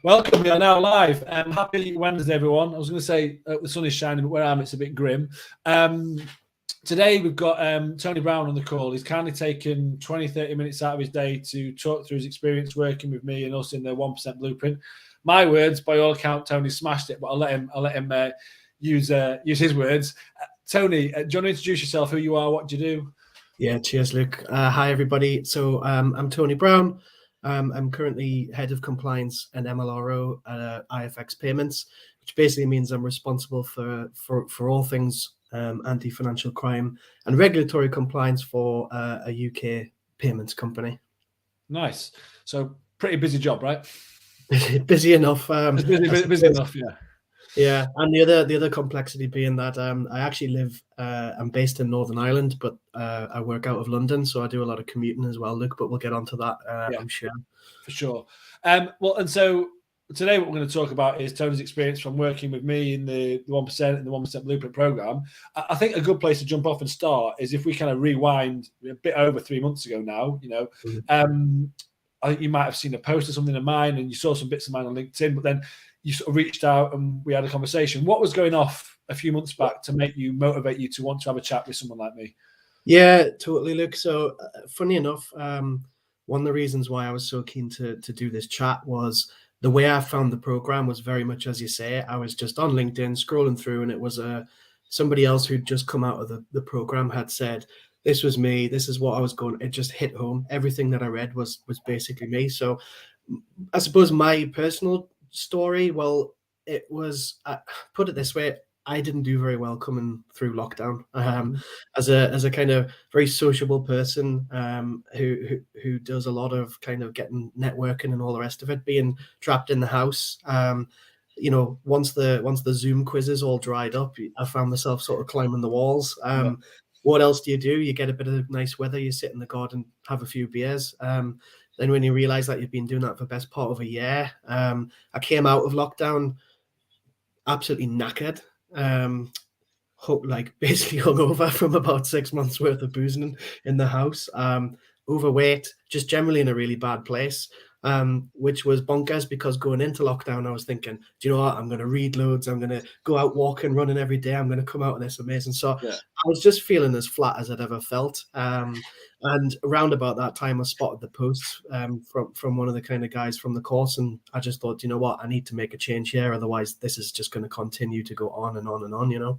Welcome, we are now live. Happy Wednesday, everyone. I was going to say the sun is shining, but where I am, it's a bit grim. Today, we've got Tony Brown on the call. He's kindly taken 20, 30 minutes out of his day to talk through his experience working with me and us in the 1% Blueprint. My words, by all account, Tony smashed it, but I'll let him use his words. Tony, do you want to introduce yourself, who you are, what do you do? Yeah, cheers, Luke. Hi, everybody. So I'm Tony Brown. I'm currently head of compliance and MLRO at IFX Payments, which basically means I'm responsible for all things anti-financial crime and regulatory compliance for a UK payments company. Nice. So pretty busy job, right? Busy enough. Busy enough, yeah. Yeah, and the other complexity being that I actually live. I'm based in Northern Ireland, but I work out of London, so I do a lot of commuting as well, Luke. But we'll get onto that, Yeah, I'm sure. For sure. Well, and so today what we're going to talk about is Tony's experience from working with me in the 1% and the 1% Blueprint program. I think a good place to jump off and start is if we kind of rewind a bit over 3 months ago now. I think you might have seen a post or something of mine, and you saw some bits of mine on LinkedIn, but then you sort of reached out and we had a conversation. What was going off a few months back to motivate you to want to have a chat with someone like me? Yeah, totally, Luke. So funny enough, one of the reasons why I was so keen to do this chat was the way I found the program was very much, as you say, I was just on LinkedIn scrolling through, and it was somebody else who'd just come out of the program had said, this was me, this is what I was going. It just hit home. Everything that I read was basically me. So I suppose my personal story, well, it was, put it this way, I didn't do very well coming through lockdown. As a kind of very sociable person who does a lot of kind of getting networking and all the rest of it, being trapped in the house. Once the Zoom quizzes all dried up, I found myself sort of climbing the walls. What else do? You get a bit of nice weather, you sit in the garden, have a few beers. Then when you realize that you've been doing that for the best part of a year, I came out of lockdown absolutely knackered. Basically hungover from about 6 months worth of boozing in the house, overweight, just generally in a really bad place, which was bonkers because going into lockdown, I was thinking, do you know what? I'm going to read loads. I'm going to go out walking, running every day. I'm going to come out of this amazing. So yeah. I was just feeling as flat as I'd ever felt. And around about that time, I spotted the posts from one of the kind of guys from the course. And I just thought, you know what? I need to make a change here. Otherwise, this is just going to continue to go on and on and on,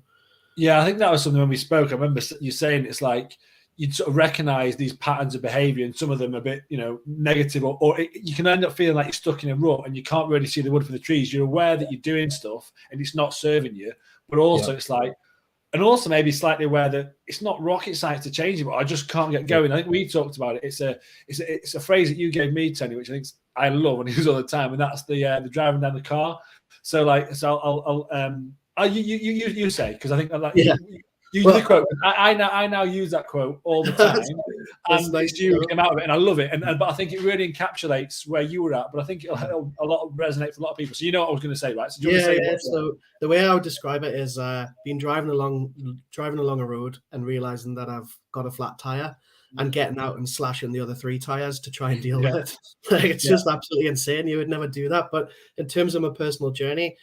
Yeah, I think that was something when we spoke. I remember you saying it's like you'd sort of recognize these patterns of behavior, and some of them a bit, negative, or you can end up feeling like you're stuck in a rut and you can't really see the wood for the trees. You're aware that you're doing stuff and it's not serving you, but also it's like, and also maybe slightly aware that it's not rocket science to change it, but I just can't get going. I think we talked about it. It's a phrase that you gave me, Tony, which I think I love and use all the time, and that's the driving down the car. So you say, because I think the quote. I now use that quote all the time. And nice it's you came out of it, and I love it. But I think it really encapsulates where you were at. But I think it'll resonate for a lot of people. So you know what I was going to say, right? So So the way I would describe it is being driving along a road and realizing that I've got a flat tire, and getting out and slashing the other 3 tires to try and deal with it. It's just absolutely insane. You would never do that. But in terms of my personal journey,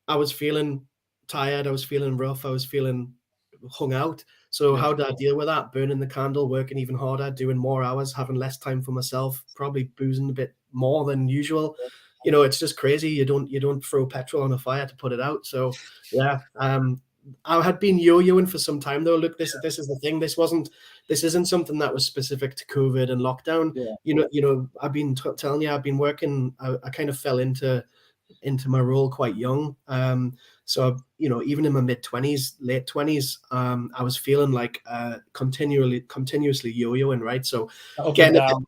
I was feeling tired. I was feeling rough. I was feeling hung out. So how did I deal with that? Burning the candle, working even harder, doing more hours, having less time for myself, probably boozing a bit more than usual. It's just crazy. You don't throw petrol on a fire to put it out. So I had been yo-yoing for some time though. Look, this is the thing. This isn't something that was specific to COVID and lockdown. I've been telling you, I've been working. I kind of fell into my role quite young. So, even in my mid-20s, late 20s, I was feeling like continuously yo-yoing, right? So getting up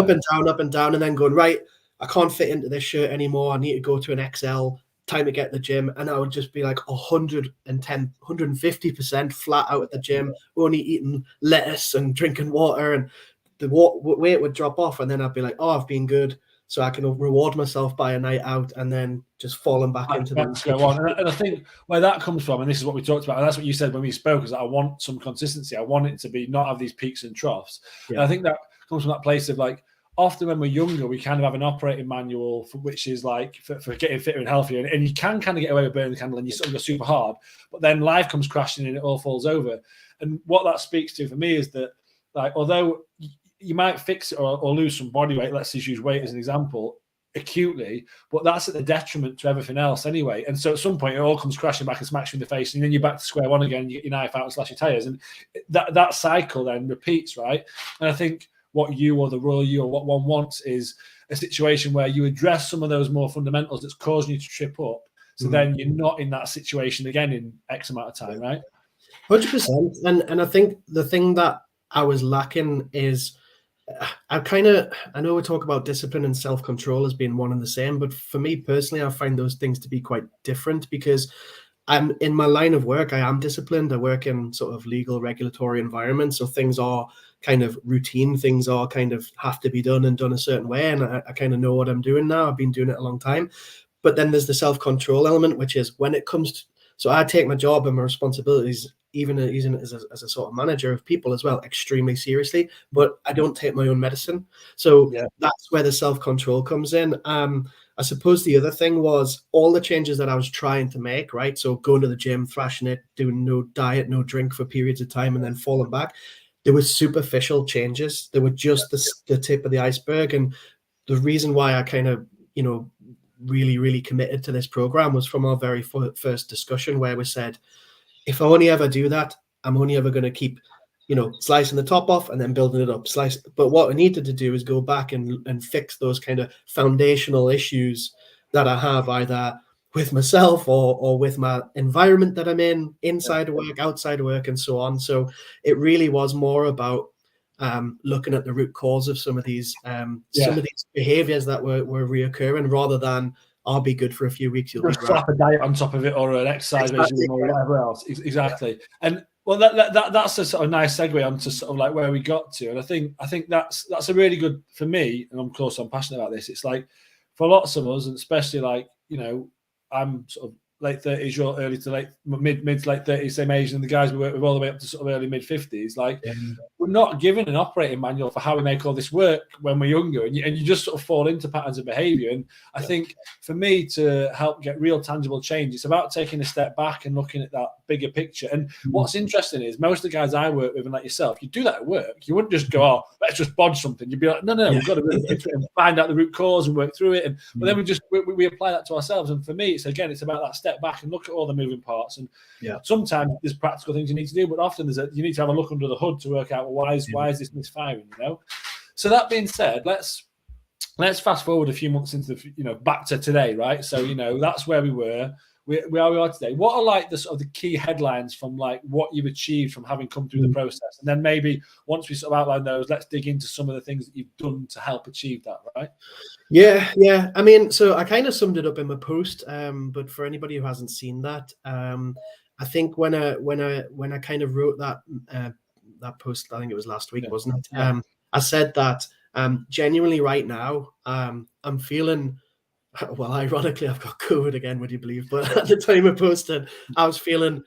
and down, and then going, right, I can't fit into this shirt anymore. I need to go to an XL, time to get to the gym. And I would just be like 150% flat out at the gym, only eating lettuce and drinking water, and the weight would drop off. And then I'd be like, oh, I've been good. So I can reward myself by a night out, and then just falling back into the go on. And I think where that comes from, and this is what we talked about, and that's what you said when we spoke, is that I want some consistency. I want it to be not have these peaks and troughs. And I think that comes from that place of like, often when we're younger, we kind of have an operating manual which is like for getting fitter and healthier, and you can kind of get away with burning the candle and you sort of go super hard, but then life comes crashing and it all falls over. And what that speaks to for me is that, like, although you might fix it or lose some body weight, let's just use weight as an example, acutely, but that's at the detriment to everything else anyway. And so at some point it all comes crashing back and smacks you in the face, and then you're back to square one again, you get your knife out and slash your tires, and that cycle then repeats, right? And I think what you or the royal you or what one wants is a situation where you address some of those more fundamentals that's causing you to trip up, so then you're not in that situation again in X amount of time, right? 100%. And I think the thing that I was lacking is, I know we talk about discipline and self-control as being one and the same, but for me personally, I find those things to be quite different, because I'm in my line of work, I am disciplined. I work in sort of legal regulatory environments, so things are kind of routine, things are kind of have to be done and done a certain way, and I kind of know what I'm doing now. I've been doing it a long time. But then there's the self-control element, which is when it comes to, so I take my job and my responsibilities, even as a sort of manager of people as well, extremely seriously, but I don't take my own medicine. So that's where the self-control comes in. I suppose the other thing was all the changes that I was trying to make, right? So going to the gym, thrashing it, doing no diet, no drink for periods of time, and then falling back. There were superficial changes. They were just the tip of the iceberg. And the reason why I kind of, really committed to this program was from our very first discussion, where we said, if I only ever do that, I'm only ever going to keep, slicing the top off and then building it up. But what I needed to do is go back and fix those kind of foundational issues that I have, either with myself or with my environment that I'm in, inside of work, outside of work, and so on. So it really was more about looking at the root cause of some of these behaviors that were reoccurring, rather than I'll be good for a few weeks. You'll just slap a diet on top of it, or an exercise regime, or whatever else. Exactly. And well, that's a sort of nice segue onto sort of like where we got to. And I think that's a really good, for me, and of course I'm passionate about this. It's like for lots of us, and especially like, I'm sort of late 30s, you're early to late mid to late 30s, same age, and the guys we work with all the way up to sort of early mid 50s. Like we're not given an operating manual for how we make all this work when we're younger, and you just sort of fall into patterns of behavior. And I think for me to help get real tangible change, it's about taking a step back and looking at that bigger picture. And what's interesting is most of the guys I work with, and like yourself, you do that at work. You wouldn't just go, oh, let's just bodge something. You'd be like, no, we've got to really get to it and find out the root cause and work through it. But then we apply that to ourselves. And for me, it's about that step back and look at all the moving parts. And sometimes there's practical things you need to do, but often you need to have a look under the hood to work out, well, why is this misfiring? So that being said, let's fast forward a few months into the back to today, right? So that's where we were. We are today. What are like the sort of the key headlines from like what you've achieved from having come through the process? And then maybe once we sort of outline those, let's dig into some of the things that you've done to help achieve that, right? Yeah. I mean, so I kind of summed it up in my post, but for anybody who hasn't seen that, I think when I kind of wrote that post, I think it was last week, wasn't it? I said that genuinely right now, I'm feeling. Well, ironically, I've got COVID again, would you believe? But at the time I posted, I was feeling.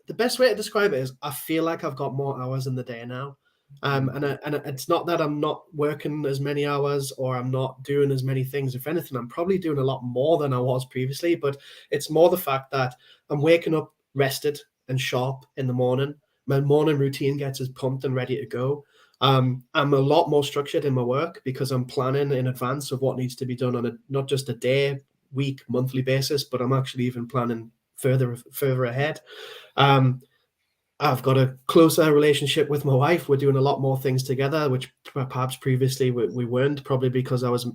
The best way to describe it is I feel like I've got more hours in the day now, and it's not that I'm not working as many hours or I'm not doing as many things. If anything, I'm probably doing a lot more than I was previously. But it's more the fact that I'm waking up rested and sharp in the morning. My morning routine gets us pumped and ready to go. I'm a lot more structured in my work because I'm planning in advance of what needs to be done on not just a day, week, monthly basis, but I'm actually even planning further ahead. I've got a closer relationship with my wife. We're doing a lot more things together, which perhaps previously we weren't, probably because I was,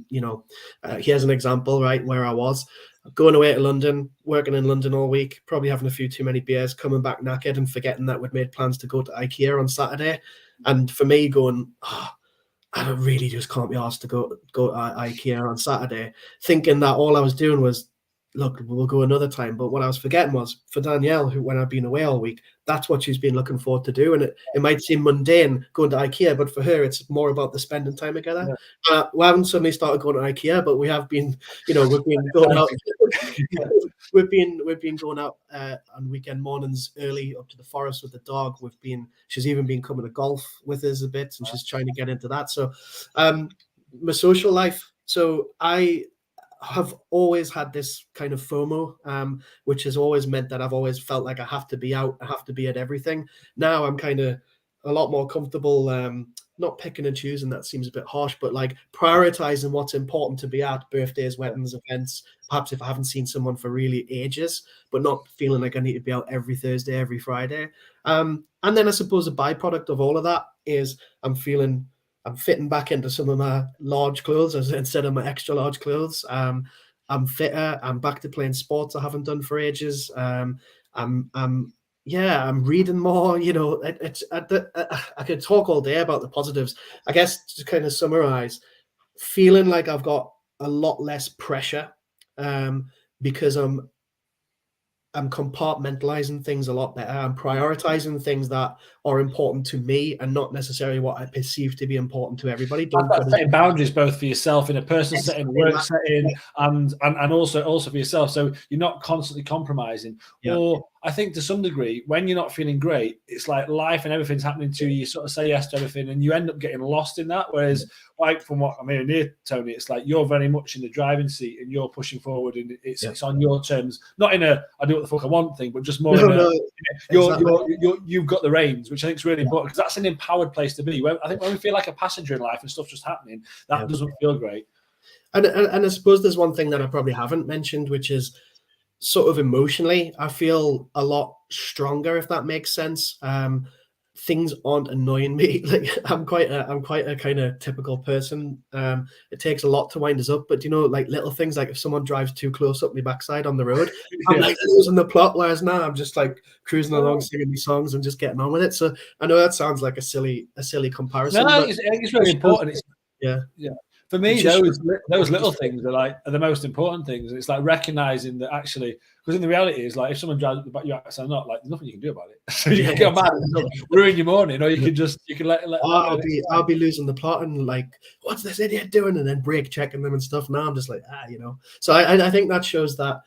here's an example, right, where I was going away to London, working in London all week, probably having a few too many beers, coming back knackered and forgetting that we'd made plans to go to IKEA on Saturday. And for me going, I really just can't be asked to go to IKEA on Saturday, thinking that all I was doing was look, we'll go another time. But what I was forgetting was for Danielle, who when I've been away all week, that's what she's been looking forward to do. And it might seem mundane going to IKEA, but for her, it's more about the spending time together. We haven't suddenly started going to IKEA, but we have been, we've been going out. we've been going out on weekend mornings early up to the forest with the dog. She's even been coming to golf with us a bit, and she's trying to get into that. So, my social life. So I have always had this kind of FOMO, which has always meant that I've always felt like I have to be out, I have to be at everything. Now I'm kind of a lot more comfortable, not picking and choosing, that seems a bit harsh, but like prioritizing what's important to be at: birthdays, weddings, events, perhaps if I haven't seen someone for really ages, but not feeling like I need to be out every Thursday, every Friday. And then I suppose a byproduct of all of that is I'm fitting back into some of my large clothes instead of my extra large clothes. I'm fitter. I'm back to playing sports I haven't done for ages. I'm reading more. I could talk all day about the positives. I guess to kind of summarize, feeling like I've got a lot less pressure because I'm compartmentalizing things a lot better. I'm prioritizing things that are important to me and not necessarily what I perceive to be important to everybody. Setting boundaries both for yourself in a personal setting, work setting, and also for yourself. So you're not constantly compromising. Yeah. Or I think to some degree, when you're not feeling great, it's like life and everything's happening to you. You sort of say yes to everything, and you end up getting lost in that. Whereas, like from what I'm hearing here, Tony, it's like you're very much in the driving seat and you're pushing forward, and it's on your terms, not in a I do what the fuck I want thing, but just more you've got the reins, which I think is really important, because that's an empowered place to be. I think when we feel like a passenger in life and stuff's just happening, that doesn't feel great. And I suppose there's one thing that I probably haven't mentioned, which is sort of emotionally, I feel a lot stronger, if that makes sense. Things aren't annoying me. Like I'm quite a kind of typical person. It takes a lot to wind us up, but like little things, like if someone drives too close up my backside on the road, I'm like losing the plot. Whereas now I'm just like cruising along, singing these songs and just getting on with it. So I know that sounds like a silly comparison. No, it's really important. Yeah. For me, those little things are the most important things. It's like recognizing that actually, because in the reality is like if someone drives you outside, not like there's nothing you can do about it. So you can get mad and ruin your morning, or you can let. I'll be losing the plot and like, what's this idiot doing? And then brake checking them and stuff. Now I'm just like, So I think that shows that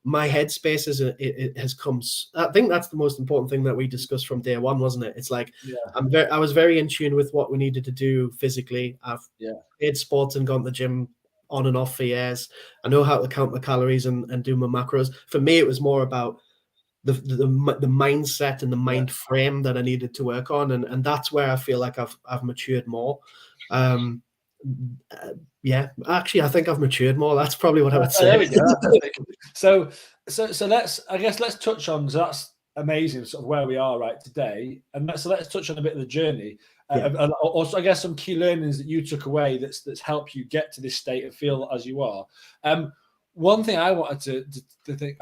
my headspace it has come. I think that's the most important thing that we discussed from day one, wasn't it? It's like I was very in tune with what we needed to do physically. I've played sports and gone to the gym on and off for years. I know how to count my calories and do my macros. For me, it was more about the mindset and the mind frame that I needed to work on, and that's where I feel like I've matured more. Actually, I think I've matured more. That's probably what I would say. There we go. So let's touch on. So that's amazing, sort of where we are right today, and let's touch on a bit of the journey. Also, I guess some key learnings that you took away that's helped you get to this state and feel as you are. One thing I wanted to think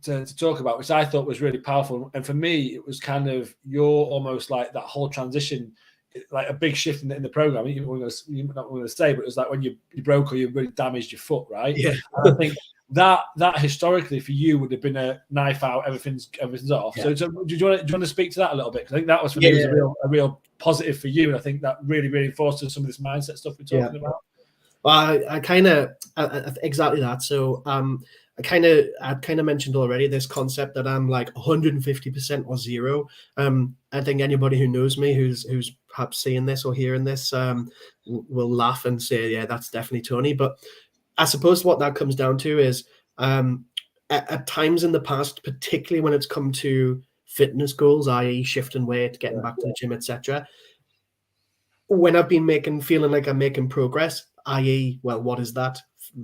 to talk about, which I thought was really powerful, and for me, it was kind of your almost like that whole transition. Like a big shift in the program. You're not going to say, but it was like when you broke or you really damaged your foot, right? Yeah. And I think that historically for you would have been a knife out, everything's off. Yeah. So do you want to speak to that a little bit? Because I think that was for me was a real positive for you, and I think that really reinforced some of this mindset stuff we're talking about. Well, I kind of exactly that. So I kind of mentioned already this concept that I'm like 150% or zero. I think anybody who knows me, who's perhaps seeing this or hearing this, will laugh and say, yeah, that's definitely Tony. But I suppose what that comes down to is at times in the past, particularly when it's come to fitness goals, i.e. shifting weight, getting back to the gym, etc. When I've been feeling like I'm making progress, i.e., well, what is that?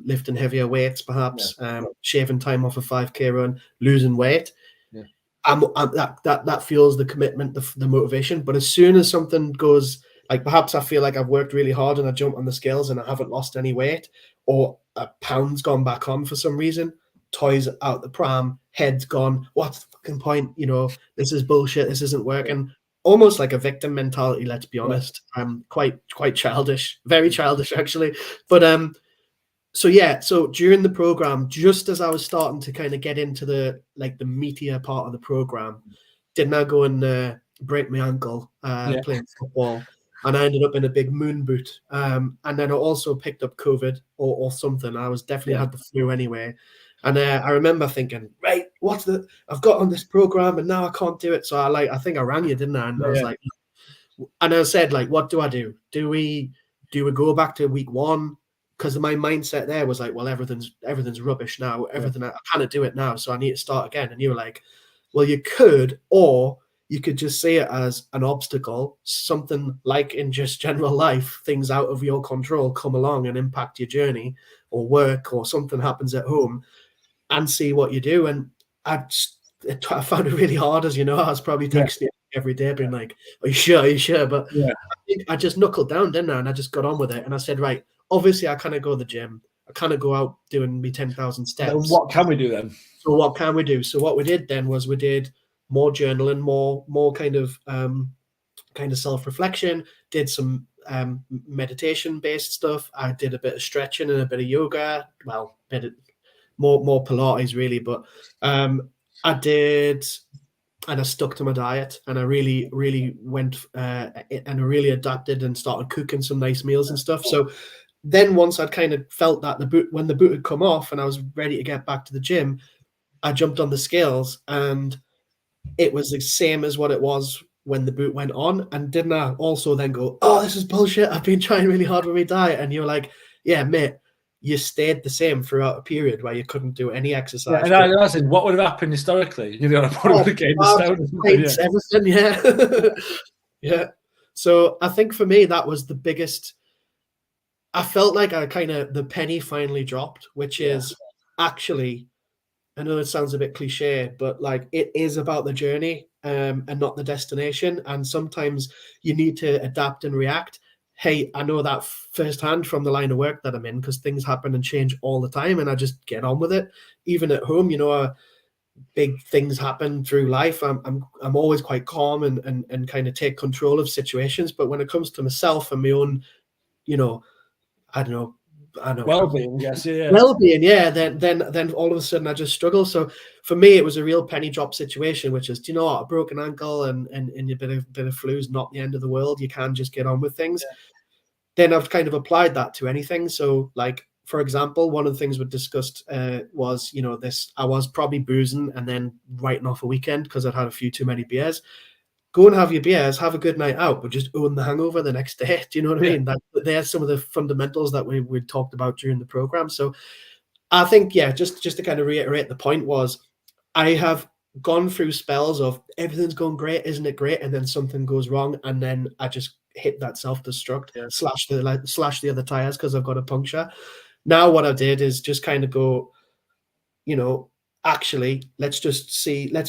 Lifting heavier weights, perhaps, shaving time off a 5K run, losing weight. Yeah. That fuels the commitment, the motivation. But as soon as something goes, like perhaps I feel like I've worked really hard and I jump on the scales and I haven't lost any weight, or a pound's gone back on for some reason, toys out the pram, head's gone, what's the fucking point? This is bullshit, this isn't working. Yeah. Almost like a victim mentality, let's be honest. Quite childish, very childish actually. But So yeah, so during the program, just as I was starting to kind of get into the meatier part of the program, didn't I go and break my ankle playing football, and I ended up in a big moon boot. And then I also picked up COVID or something. I was definitely had the flu anyway. And I remember thinking, right, I've got on this program and now I can't do it. So I think I rang you, didn't I? And I was like, and I said, like, what do I do? Do we go back to week one? Because my mindset there was like, well, everything's rubbish now. I cannot do it now, so I need to start again. And you were like, well, you could, or you could just see it as an obstacle, something like in just general life, things out of your control come along and impact your journey or work, or something happens at home, and see what you do. And I found it really hard, as you know. I was probably texting you every day being like, are you sure? Are you sure? But I just knuckled down, didn't I? And I just got on with it. And I said, right, obviously I kind of go to the gym. I kind of go out doing me 10,000 steps. Then what can we do then? So what can we do? So what we did then was we did more journaling, more kind of self-reflection, did some meditation-based stuff. I did a bit of stretching and a bit of yoga. Well, more Pilates really, but I did, and I stuck to my diet, and I really went and I really adapted and started cooking some nice meals and stuff. So then once I'd kind of felt that when the boot had come off and I was ready to get back to the gym, I jumped on the scales and it was the same as what it was when the boot went on. And didn't I also then go, oh, this is bullshit, I've been trying really hard with my diet? And you're like, yeah, mate, you stayed the same throughout a period where you couldn't do any exercise. Yeah, and I said, what would have happened historically? You know, I probably would have gained the stone. Everything, yeah. So I think for me, that was the biggest. I felt like the penny finally dropped, which is actually, I know it sounds a bit cliche, but like it is about the journey and not the destination. And sometimes you need to adapt and react. Hey, I know that firsthand from the line of work that I'm in, because things happen and change all the time, and I just get on with it. Even at home, you know, big things happen through life. I'm always quite calm and kind of take control of situations. But when it comes to myself and my own, you know, I don't know. Well-being, yes, well-being, then all of a sudden I just struggle. So for me, it was a real penny drop situation, which is, do you know what, a broken ankle and a bit of flu is not the end of the world. You can just get on with things. Then I've kind of applied that to anything. So like, for example, one of the things we discussed was, you know, I was probably boozing and then writing off a weekend because I'd had a few too many beers. Go and have your beers, have a good night out, but just own the hangover the next day. Do you know what I mean? They're some of the fundamentals that we talked about during the program. So I think, just to kind of reiterate the point was, I have gone through spells of everything's going great, isn't it great? And then something goes wrong, and then I just hit that self-destruct, slash the other tires because I've got a puncture. Now what I did is just kind of go, you know, actually, let's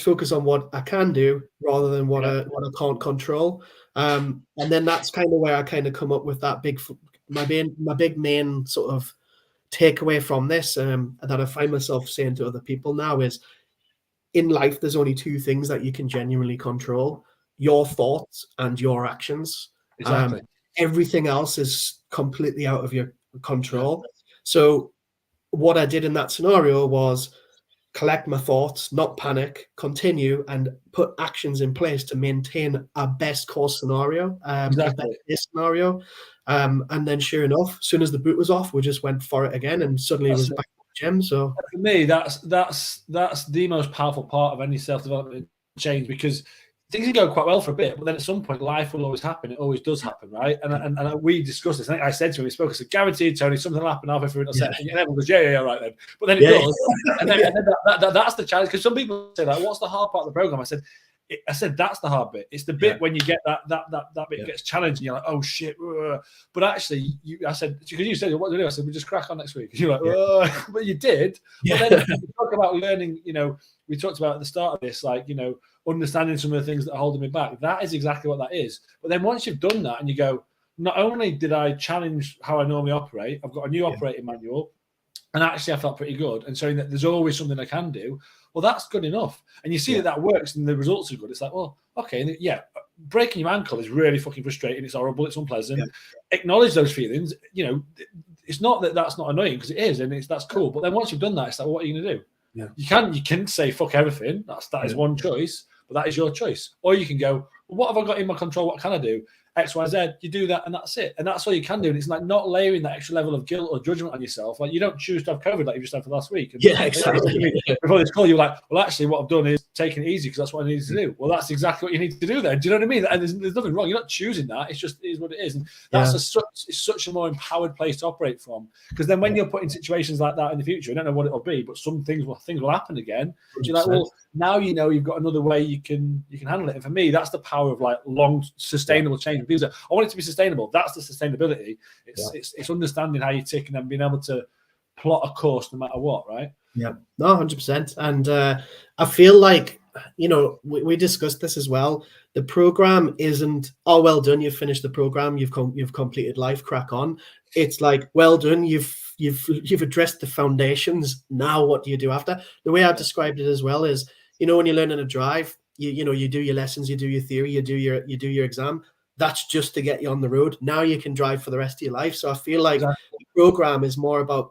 focus on what I can do rather than what I can't control. And then that's kind of where I kind of come up with that my big main sort of takeaway from this that I find myself saying to other people now is, in life, there's only two things that you can genuinely control: your thoughts and your actions. Exactly. Everything else is completely out of your control. So what I did in that scenario was collect my thoughts, not panic, continue, and put actions in place to maintain a best course scenario, a best case scenario. And then sure enough, as soon as the boot was off, we just went for it again, and suddenly it was back to the gym. So for me, that's the most powerful part of any self-development change, because things can go quite well for a bit, but then at some point, life will always happen. It always does happen, right? And we discussed this. I think I said to him, we spoke, I said, guaranteed, Tony, something will happen halfway through it. And everyone goes, yeah, right then. But then it does. And then that's the challenge, because some people say, like, what's the hard part of the program? I said that's the hard bit. It's the bit when you get that bit gets challenged, and you're like, oh shit. But actually, I said, because you said, what do we do? I said, we just crack on next week. And you're like, but you did. But then we talk about learning, you know, we talked about at the start of this, like, you know, understanding some of the things that are holding me back. That is exactly what that is. But then once you've done that and you go, not only did I challenge how I normally operate, I've got a new operating manual, and actually I felt pretty good, and showing that there's always something I can do. Well, that's good enough. And you see that works and the results are good. It's like, well, okay, breaking your ankle is really fucking frustrating. It's horrible. It's unpleasant. Yeah. Acknowledge those feelings. You know, it's not that that's not annoying, because it is, and that's cool. But then once you've done that, it's like, well, what are you going to do? Yeah. You can say fuck everything. That is one choice, but that is your choice. Or you can go, well, what have I got in my control? What can I do? X, Y, Z. You do that, and that's it. And that's all you can do. And it's like not layering that extra level of guilt or judgment on yourself. Like, you don't choose to have COVID like you just had for last week. And exactly. Before this call, you're like, well, actually, what I've done is taking it easy because that's what I needed to do. Well, that's exactly what you need to do then. Do you know what I mean? And there's nothing wrong. You're not choosing that. It's just, it is what it is. And that's it's such a more empowered place to operate from. Because then when you're put in situations like that in the future, I don't know what it'll be, but some things will happen again. You're like, well, now you know you've got another way you can handle it. And for me, that's the power of like long, sustainable change. People say, I want it to be sustainable. That's the sustainability. It's understanding how you tick and then being able to plot a course no matter what, right? Yeah, no, 100%. And I feel like, you know, we discussed this as well. The program isn't, oh, well done, you've finished the program, you've completed life, crack on. It's like, well done, you've addressed the foundations. Now what do you do after? The way I described it as well is, you know, when you're learning to drive, you know, you do your lessons, you do your theory, you do your exam. That's just to get you on the road. Now you can drive for the rest of your life. So I feel like the program is more about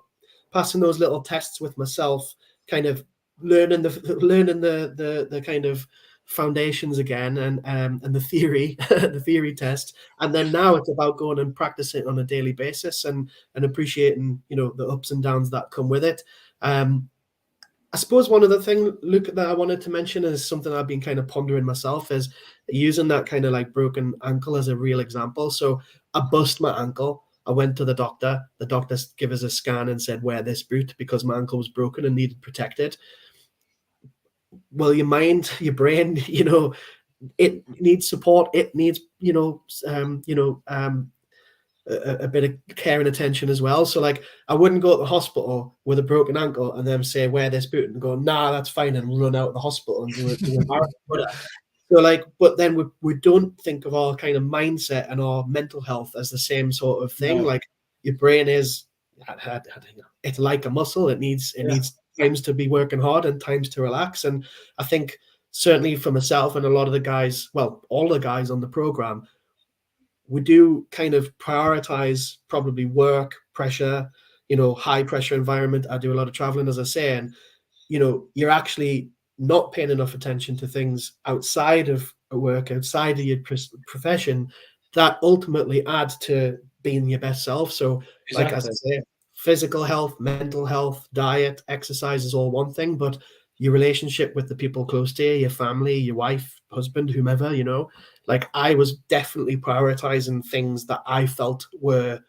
passing those little tests with myself, kind of learning the kind of foundations again, and the theory, the theory test. And then now it's about going and practicing on a daily basis and appreciating, you know, the ups and downs that come with it. I suppose one other thing, Luke, that I wanted to mention is something I've been kind of pondering myself, is using that kind of like broken ankle as a real example. So I bust my ankle. I went to the doctor. The doctor gave us a scan and said, wear this boot because my ankle was broken and needed protected. Well, your mind, your brain, you know, it needs support. It needs, a bit of care and attention as well. So like, I wouldn't go to the hospital with a broken ankle and then say, wear this boot, and go, nah, that's fine, and run out of the hospital and do a marathon. So like, but then we don't think of our kind of mindset and our mental health as the same sort of thing. No. Like, your brain is, it's like a muscle. It needs times to be working hard and times to relax. And I think certainly for myself and a lot of the guys, well, all the guys on the program, we do kind of prioritize probably work pressure, you know, high pressure environment. I do a lot of traveling, as I say, and, you know, you're actually not paying enough attention to things outside of work, outside of your profession, that ultimately add to being your best self. So like, as I say, physical health, mental health, diet, exercise is all one thing, but your relationship with the people close to you, your family, your wife, husband, whomever, you know, like, I was definitely prioritizing things that I felt were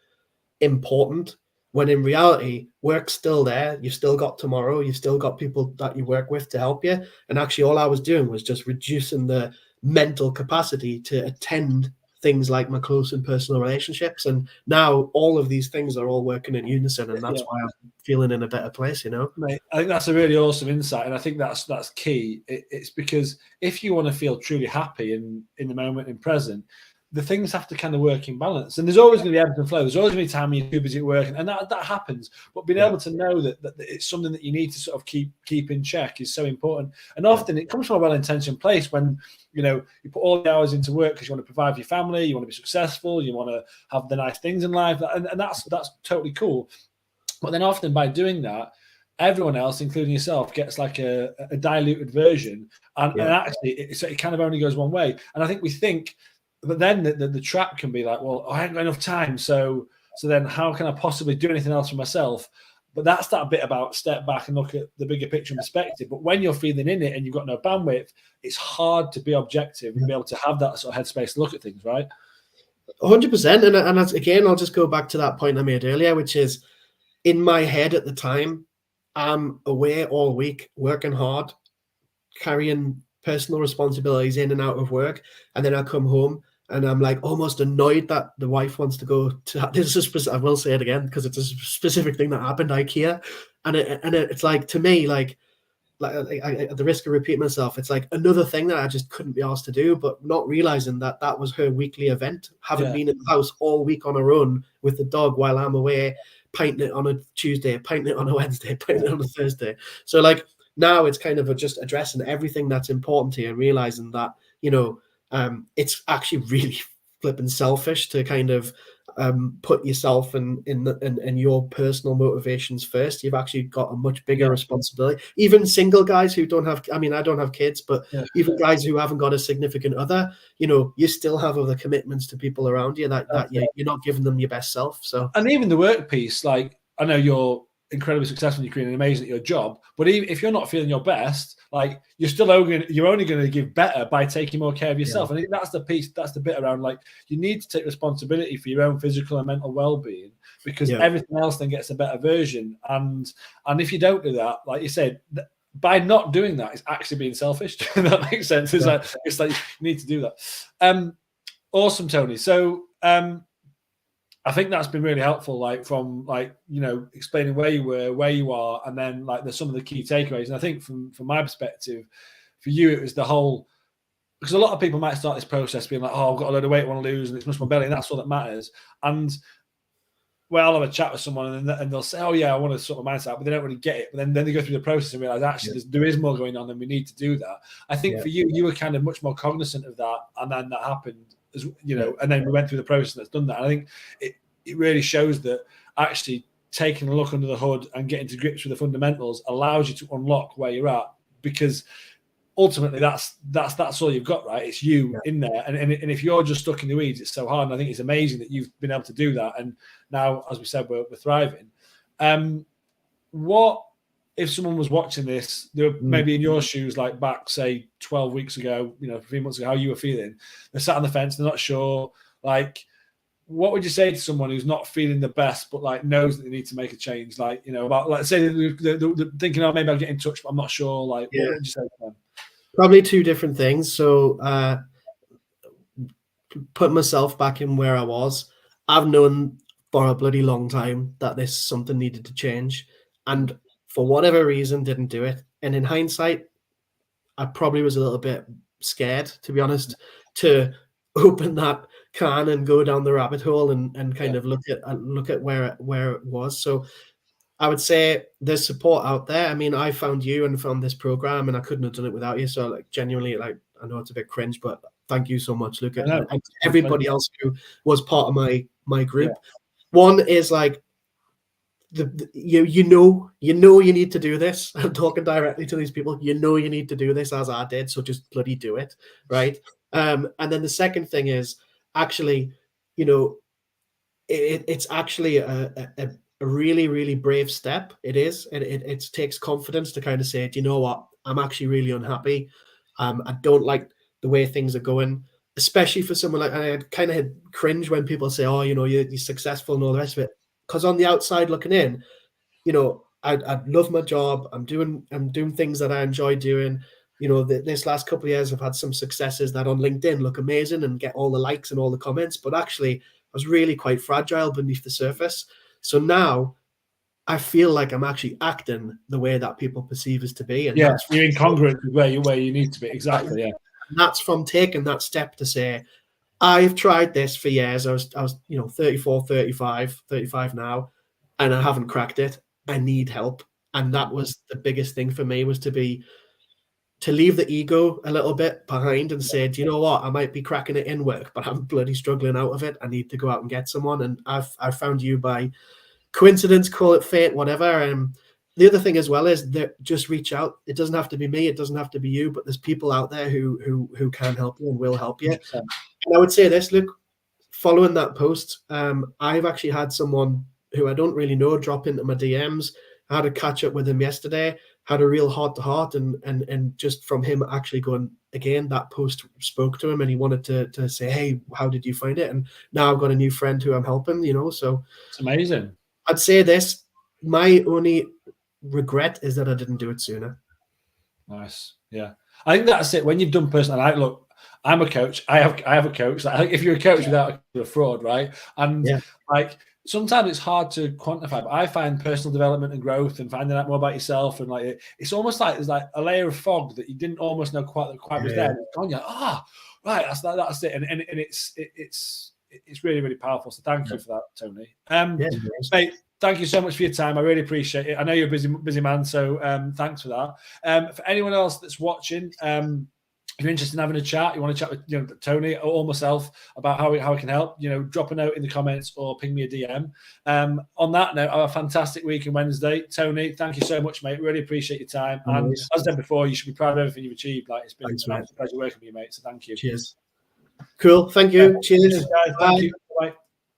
important, when in reality, work's still there. You've still got tomorrow. You've still got people that you work with to help you. And actually, all I was doing was just reducing the mental capacity to attend things like my close and personal relationships. And now all of these things are all working in unison. And that's why I'm feeling in a better place, you know? Mate, I think that's a really awesome insight. And I think that's key. It's because if you want to feel truly happy in the moment, in present, the things have to kind of work in balance. And there's always going to be ebbs and flows. There's always going to be time you're too busy at work, and that happens. But being able to know that it's something that you need to sort of keep in check is so important. And often it comes from a well-intentioned place, when, you know, you put all the hours into work because you want to provide for your family, you want to be successful, you want to have the nice things in life, and that's totally cool. But then often by doing that, everyone else, including yourself, gets like a diluted version, and actually it kind of only goes one way. And I think we think. But then the trap can be like, well, I haven't got enough time, so then how can I possibly do anything else for myself? But that's that bit about step back and look at the bigger picture and perspective. But when you're feeling in it and you've got no bandwidth, it's hard to be objective and be able to have that sort of headspace to look at things, right? 100%. And that's, again, I'll just go back to that point I made earlier, which is, in my head at the time, I'm away all week, working hard, carrying personal responsibilities in and out of work, and then I come home and I'm like almost annoyed that the wife wants to go to, this is, I will say it again because it's a specific thing that happened, IKEA, and it's like, to me, like at the risk of repeating myself, it's like another thing that I just couldn't be asked to do, but not realizing that was her weekly event, having been in the house all week on her own with the dog while I'm away, pinting it on a Tuesday, pinting it on a Wednesday, pinting it on a Thursday. So like, now it's kind of just addressing everything that's important to you and realizing that, you know, it's actually really flipping selfish to kind of put yourself in your personal motivations first. You've actually got a much bigger responsibility. Even single guys who don't have, I mean, I don't have kids, but even guys who haven't got a significant other, you know, you still have other commitments to people around you that you're not giving them your best self. So, and even the work piece, like, I know you're incredibly successful in your career and amazing at your job, but even if you're not feeling your best, like, you're only going to give better by taking more care of yourself. I think that's the piece, that's the bit around, like, you need to take responsibility for your own physical and mental well-being, because everything else then gets a better version. And if you don't do that, like you said, by not doing that, it's actually being selfish. That makes sense. It's like you need to do that. Awesome, Tony. So I think that's been really helpful, like, from, like, you know, explaining where you were, where you are, and then, like, there's some of the key takeaways. And I think from my perspective, for you, it was the whole, because a lot of people might start this process being like, oh, I've got a load of weight I want to lose, and it's just my belly, and that's all that matters. And well, I'll have a chat with someone, and they'll say, oh yeah, I want to sort of mindset out, but they don't really get it. But then they go through the process and realize, actually, there is more going on, and we need to do that. I think for you, you were kind of much more cognizant of that, and then that happened, as you know, and then we went through the process that's done that. And I think it really shows that actually taking a look under the hood and getting to grips with the fundamentals allows you to unlock where you're at, because ultimately that's all you've got, right? It's you in there, and if you're just stuck in the weeds, it's so hard. And I think it's amazing that you've been able to do that, and now, as we said, we're thriving. What if someone was watching this, they were maybe in your shoes, like back, say, 12 weeks ago, you know, 3 months ago, how you were feeling? They're sat on the fence, they're not sure. Like, what would you say to someone who's not feeling the best, but, like, knows that they need to make a change? Like, you know, about, let's say they're thinking, oh, maybe I'll get in touch, but I'm not sure. Like, what would you say to them? Probably two different things. So put myself back in where I was. I've known for a bloody long time that this something needed to change, and for whatever reason didn't do it. And in hindsight, I probably was a little bit scared, to be honest, to open that can and go down the rabbit hole and kind of look at where it was. So I would say there's support out there. I mean, I found you and found this program, and I couldn't have done it without you. So, like, genuinely, like, I know it's a bit cringe, but thank you so much, Luke, and everybody else who was part of my group. One is like, you know you need to do this. I'm talking directly to these people. You know you need to do this, as I did. So just bloody do it, right? And then the second thing is actually, you know, it's actually a really, really brave step. It is. It takes confidence to kind of say, do you know what? I'm actually really unhappy. I don't like the way things are going, especially for someone like, I kind of had cringe when people say, oh, you know, you're successful and all the rest of it. Because on the outside looking in, you know, I love my job. I'm doing things that I enjoy doing. You know, this last couple of years, I've had some successes that on LinkedIn look amazing and get all the likes and all the comments, but actually, I was really quite fragile beneath the surface. So now I feel like I'm actually acting the way that people perceive us to be. And you're incongruent with where you need to be. Exactly. Yeah. And that's from taking that step to say, I've tried this for years. I was, you know, 34, 35 now, and I haven't cracked it. I need help. And that was the biggest thing for me, was to leave the ego a little bit behind and say, do you know what? I might be cracking it in work, but I'm bloody struggling out of it. I need to go out and get someone. And I found you by coincidence, call it fate, whatever. The other thing as well is that just reach out. It doesn't have to be me. It doesn't have to be you, but there's people out there who can help you and will help you. And I would say this, look, following that post, I've actually had someone who I don't really know drop into my DMs. I had a catch up with him yesterday, had a real heart to heart, and just from him actually going, again, that post spoke to him, and he wanted to say, hey, how did you find it? And now I've got a new friend who I'm helping, you know, so it's amazing. I'd say this, my only regret is that I didn't do it sooner. Nice. Yeah. I think that's it. When you've done personal, look, I'm a coach. I have a coach. Like, if you're a coach without a fraud, right? And like, sometimes it's hard to quantify, but I find personal development and growth and finding out more about yourself, and like, it's almost like there's like a layer of fog that you didn't almost know quite was there. And it's gone, you're like, right, that's it. And it's really, really powerful. So thank you for that, Tony. Mate, thank you so much for your time. I really appreciate it. I know you're a busy man, so thanks for that. For anyone else that's watching, if you're interested in having a chat, you want to chat with Tony or myself about how I can help, drop a note in the comments or ping me a DM. On that note, have a fantastic week on Wednesday. Tony, thank you so much, mate. Really appreciate your time. And as I said before, you should be proud of everything you've achieved. Like, it's been a pleasure working with you, mate. So thank you. Cheers. Cool. Thank you. Cheers. Guys. Thank you. Bye.